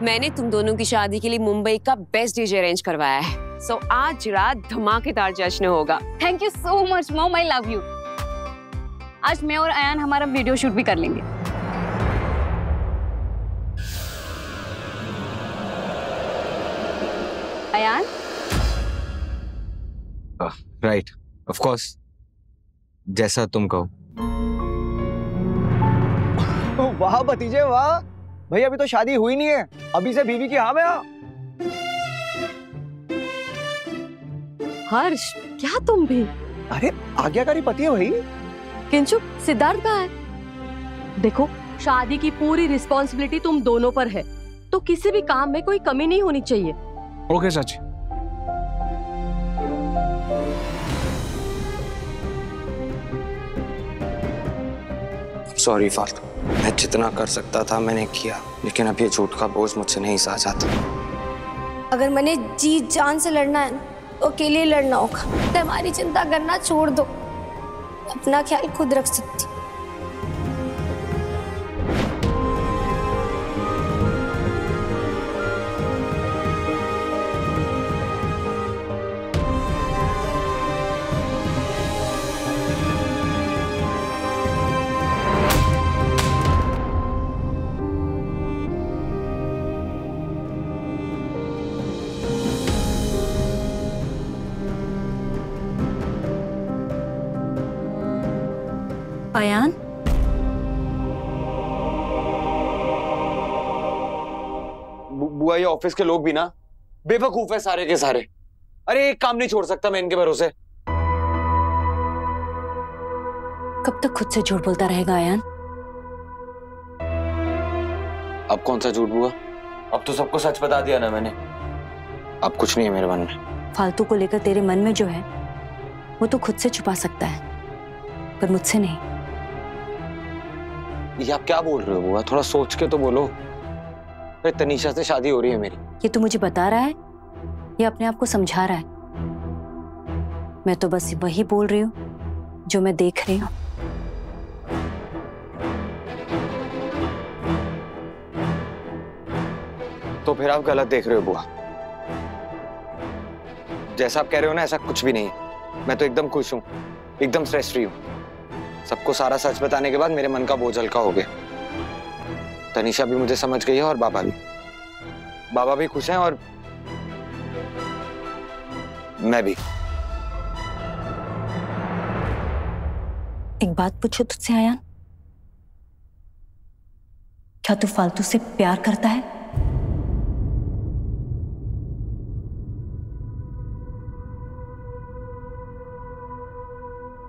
मैंने तुम दोनों की शादी के लिए मुंबई का बेस्ट डीजे अरेंज करवाया है। सो आज रात धमाकेदार जश्न होगा। Thank you so much mom, I love you. आज मैं और अयान हमारा वीडियो शूट भी कर लेंगे। अयान? राइट, ऑफ कोर्स, जैसा तुम कहो। वाह भतीजे वाह, भाई अभी तो शादी हुई नहीं है, अभी से बीवी की हाँ में हाँ। हर्ष, क्या तुम भी? अरे आज्ञाकारी पति है भाई। किंचु, सिद्धार्थ कहाँ है? देखो, शादी की पूरी रिस्पॉन्सिबिलिटी तुम दोनों पर है, तो किसी भी काम में कोई कमी नहीं होनी चाहिए। ओके चाची। सॉरी फाल्तू, मैं जितना कर सकता था मैंने किया, लेकिन अब ये झूठ का बोझ मुझसे नहीं सहा जाता। अगर मैंने जी जान से लड़ना है तो अकेले लड़ना होगा। तो हमारी चिंता करना छोड़ दो, अपना ख्याल खुद रख सकती। अयान, बुआ, ये ऑफिस के लोग भी ना बेवकूफ है सारे के सारे। अरे एक काम नहीं छोड़ सकता मैं इनके भरोसे। कब तक खुद से झूठ बोलता रहेगा अयान? अब कौन सा झूठ बुआ? अब तो सबको सच बता दिया ना मैंने। अब कुछ नहीं है मेरे मन में। फालतू को लेकर तेरे मन में जो है वो तो खुद से छुपा सकता है, पर मुझसे नहीं। ये आप क्या बोल रहे हो बुआ? थोड़ा सोच के तो बोलो। अरे तनीषा से शादी हो रही है मेरी। ये तू मुझे बता रहा है या अपने आप को समझा रहा है? मैं तो बस वही बोल रही हूँ जो मैं देख रही हूँ। तो फिर आप गलत देख रहे हो बुआ। जैसा आप कह रहे हो ना ऐसा कुछ भी नहीं है। मैं तो एकदम खुश हूँ, एकदम स्ट्रेस फ्री हूँ। सबको सारा सच बताने के बाद मेरे मन का बोझ हल्का हो गया। तनीषा भी मुझे समझ गई है और बाबा भी। बाबा भी खुश हैं और मैं भी। एक बात पूछो तुझसे अयान, क्या तू फालतू से प्यार करता है?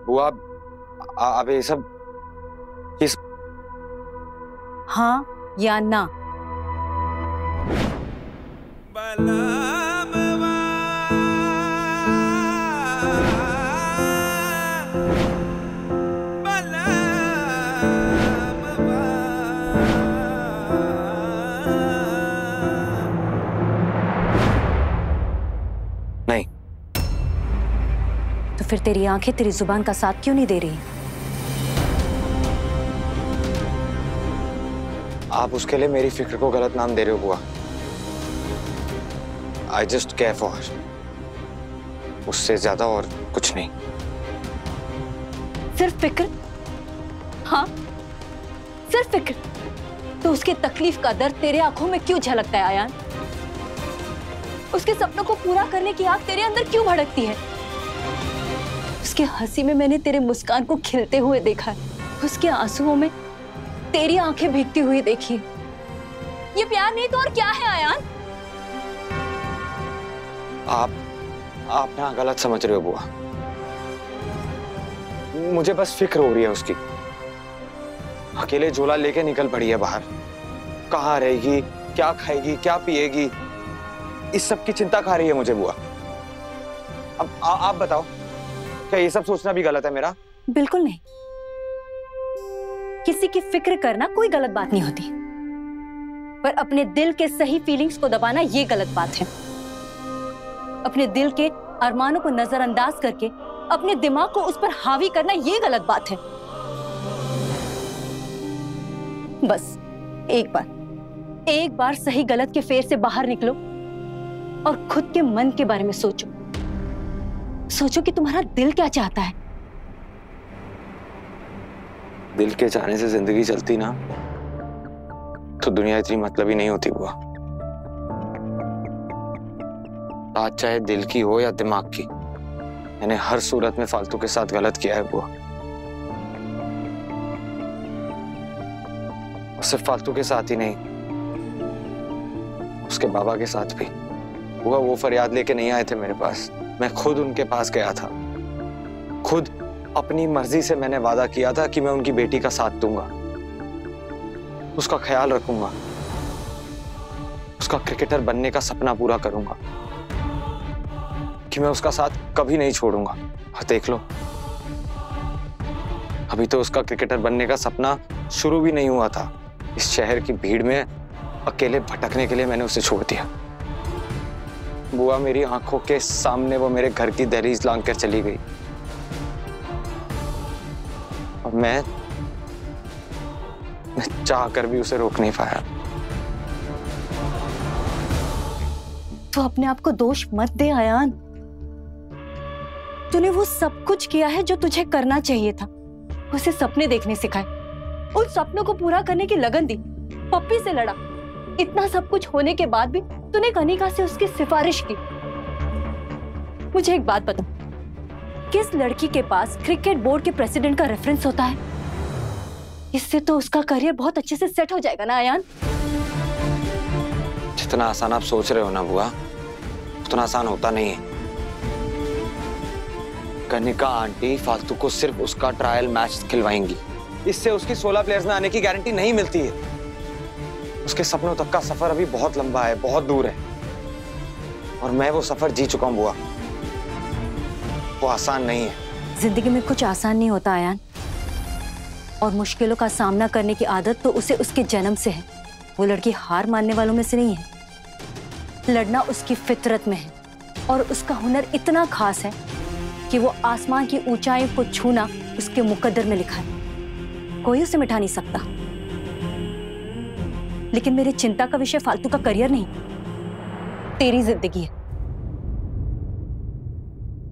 बुआ अब ये सब हाँ या ना? नहीं। तो फिर तेरी आंखें तेरी जुबान का साथ क्यों नहीं दे रही? आप उसके लिए मेरी फिक्र को गलत नाम दे रहे हो बुआ। I just care for her। उससे ज्यादा और कुछ नहीं। सिर्फ फिक्र? हाँ, सिर्फ फिक्र। तो उसकी तकलीफ का दर्द तेरे आंखों में क्यों झलकता है अयान? उसके सपनों को पूरा करने की आग तेरे अंदर क्यों भड़कती है? उसके हंसी में मैंने तेरे मुस्कान को खिलते हुए देखा है, उसके आंसुओं में तेरी आंखें भीगती हुई देखी। ये प्यार नहीं तो और क्या है अयान? आप ना गलत समझ रहे हो बुआ। मुझे बस फिक्र हो रही है उसकी। अकेले झोला लेके निकल पड़ी है बाहर। कहाँ रहेगी, क्या खाएगी, क्या पिएगी, इस सब की चिंता खा रही है मुझे बुआ। अब आप बताओ, क्या ये सब सोचना भी गलत है मेरा? बिल्कुल नहीं। किसी की फिक्र करना कोई गलत बात नहीं होती, पर अपने दिल के सही फीलिंग्स को दबाना ये गलत बात है। अपने दिल के अरमानों को नजरअंदाज करके अपने दिमाग को उस पर हावी करना ये गलत बात है। बस एक बार एक बार सही गलत के फेर से बाहर निकलो और खुद के मन के बारे में सोचो। सोचो कि तुम्हारा दिल क्या चाहता है। दिल के चाहने से जिंदगी चलती ना तो दुनिया इतनी मतलबी नहीं होती बुआ। आज चाहे दिल की हो या दिमाग की, मैंने हर सूरत में फालतू के साथ गलत किया है बुआ। और सिर्फ फालतू के साथ ही नहीं, उसके बाबा के साथ भी। बुआ वो फरियाद लेके नहीं आए थे मेरे पास, मैं खुद उनके पास गया था। खुद अपनी मर्जी से मैंने वादा किया था कि मैं उनकी बेटी का साथ दूंगा, उसका ख्याल रखूंगा, उसका क्रिकेटर बनने का सपना पूरा करूंगा, कि मैं उसका साथ कभी नहीं छोड़ूंगा। और देख लो, अभी तो उसका क्रिकेटर बनने का सपना शुरू भी नहीं हुआ था। इस शहर की भीड़ में अकेले भटकने के लिए मैंने उसे छोड़ दिया। बुआ मेरी आंखों के सामने वो मेरे घर की दहलीज लांघ कर चली गई और मैं चाह कर भी उसे रोक नहीं पाया। तो अपने आप को दोष मत दे आयान। तूने वो सब कुछ किया है जो तुझे करना चाहिए था। उसे सपने देखने सिखाए, उन सपनों को पूरा करने की लगन दी, पप्पी से लड़ा। इतना सब कुछ होने के बाद भी तूने कनिका से उसकी सिफारिश की। मुझे एक बात बता, किस लड़की के पास क्रिकेट बोर्ड के प्रेसिडेंट का रेफरेंस होता है? इससे तो उसका करियर बहुत अच्छे से सेट हो जाएगा ना आयान। जितना आसान आप सोच रहे हो ना बुआ, उतना आसान होता नहीं है। कनिका आंटी फालतू को सिर्फ उसका ट्रायल मैच खिलवाएंगी, इससे उसकी 16 प्लेयर्स में आने की गारंटी नहीं मिलती है। उसके सपनों तक का सफर अभी बहुत लंबा है, बहुत दूर है, और मैं वो सफर जी चुका हूं बुआ। वो आसान नहीं है। जिंदगी में कुछ आसान नहीं होता आयान, और मुश्किलों का सामना करने की आदत तो उसे उसके जन्म से है। वो लड़की हार मानने वालों में से नहीं है। लड़ना उसकी फितरत में है, और उसका हुनर इतना खास है कि वो आसमान की ऊंचाई को छूना उसके मुकद्दर में लिखा है। कोई उसे मिटा नहीं सकता। लेकिन मेरी चिंता का विषय फालतू का करियर नहीं, तेरी जिंदगी है।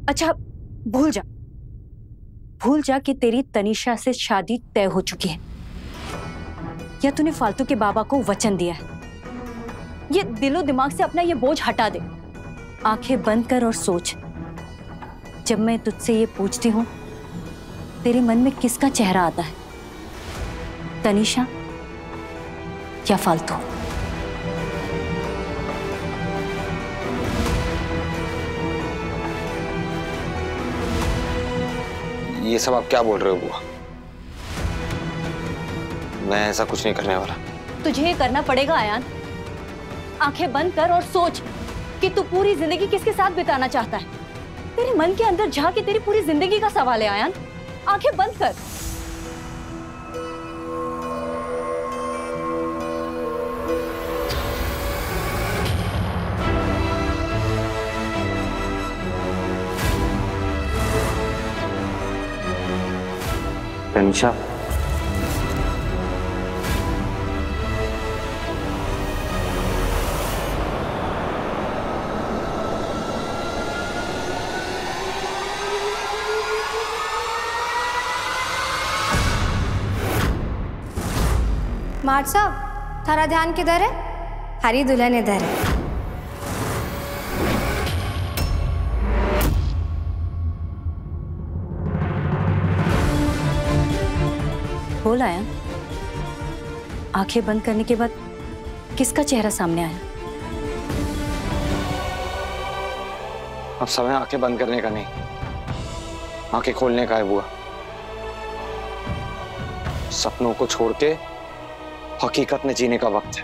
अच्छा, भूल जा कि तेरी तनीषा से शादी तय हो चुकी है, या तूने फालतू के बाबा को वचन दिया है। ये दिलो दिमाग से अपना ये बोझ हटा दे। आंखें बंद कर और सोच, जब मैं तुझसे ये पूछती हूं, तेरे मन में किसका चेहरा आता है? तनीषा या फालतू? ये सब आप क्या बोल रहे हो बुआ? मैं ऐसा कुछ नहीं करने वाला। तुझे ये करना पड़ेगा आयान। आंखें बंद कर और सोच कि तू पूरी जिंदगी किसके साथ बिताना चाहता है। तेरे मन के अंदर झांक, तेरी पूरी जिंदगी का सवाल है आयान। आंखें बंद कर। तनीषा, मार्ट साहब, थारा ध्यान किधर है? हरी दुल्हन इधर है। बोल आयान, आंखें बंद करने के बाद किसका चेहरा सामने आया? अब समय आंखें बंद करने का नहीं, आंखें खोलने का है बुआ। सपनों को छोड़ के हकीकत में जीने का वक्त है।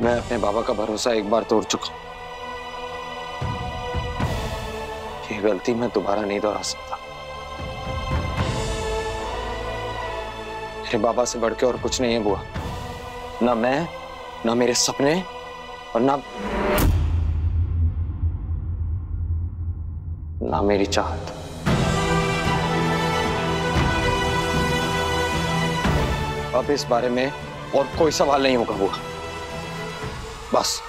मैं अपने बाबा का भरोसा एक बार तोड़ चुका हूं। ये गलती मैं दोबारा नहीं दोहरा सकता। मेरे बाबा से बढ़ के और कुछ नहीं है बुआ। ना मैं, ना मेरे सपने, और ना मेरी चाहत। अब इस बारे में और कोई सवाल नहीं होगा बुआ। बस